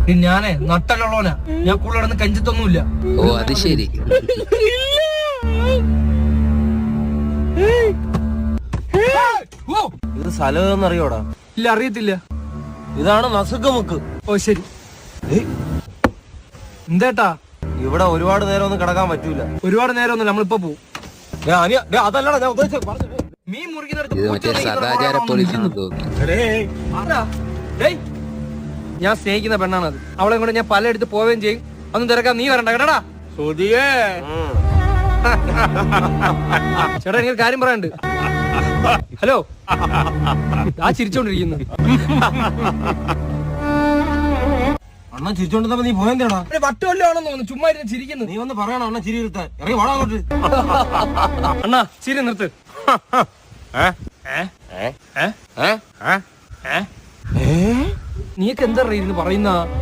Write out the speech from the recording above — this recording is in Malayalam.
ഞാനേ നട്ടലുള്ളവനാ, ഞാൻ കൂടുതൽ നടന്ന് കഞ്ചത്തൊന്നുമില്ല. ഓ അത് ശരി. ഇത് സ്ഥലം അറിയോടാ? ഇല്ല, അറിയത്തില്ല. ഇതാണ് നസുക്കമുക്ക്. ഓ ശരി. എന്തേട്ടാ? ഇവിടെ ഒരുപാട് നേരം ഒന്നും കിടക്കാൻ പറ്റൂല. ഒരുപാട് നേരം ഒന്നുമില്ല, നമ്മളിപ്പോ പോവും. അതല്ലടാ ഞാൻ ഉദ്ദേശിച്ചത്. മീൻ മുറിക്കുന്നിടത്ത് ഇത് മറ്റേ സദാചാര പോലീസിന് തോന്നി. ഞാൻ സ്നേഹിക്കുന്ന പെണ്ണാണത്. അവളെ കൊണ്ട് ഞാൻ പലയിടത്ത് പോവുകയും ചെയ്യും. ഒന്നും തിരക്കാൻ നീ വരണ്ട കേട്ടാ. ചേട്ടാ, എനിക്കൊരു കാര്യം പറയാനുണ്ട്. ഹലോ, ആ ചിരിച്ചോണ്ടിരിക്കുന്നു. അണ്ണ ചിരിച്ചോണ്ടിരുന്നപ്പോ നീ പോയെന്താടാ? വട്ടുവല്ലോ ആണെന്ന് തോന്നുന്നു, ചുമ്മാ ഇരുന്ന് ചിരിക്കുന്നു. നീ ഒന്ന് പറയണോ അണ്ണ ചിരി നിർത്താൻ? ഇറങ്ങി വാടാ അങ്ങോട്ട്. അണ്ണാ ചിരി നിർത്ത്. നീക്ക് എന്താ ഇരുന്ന് പറയുന്ന?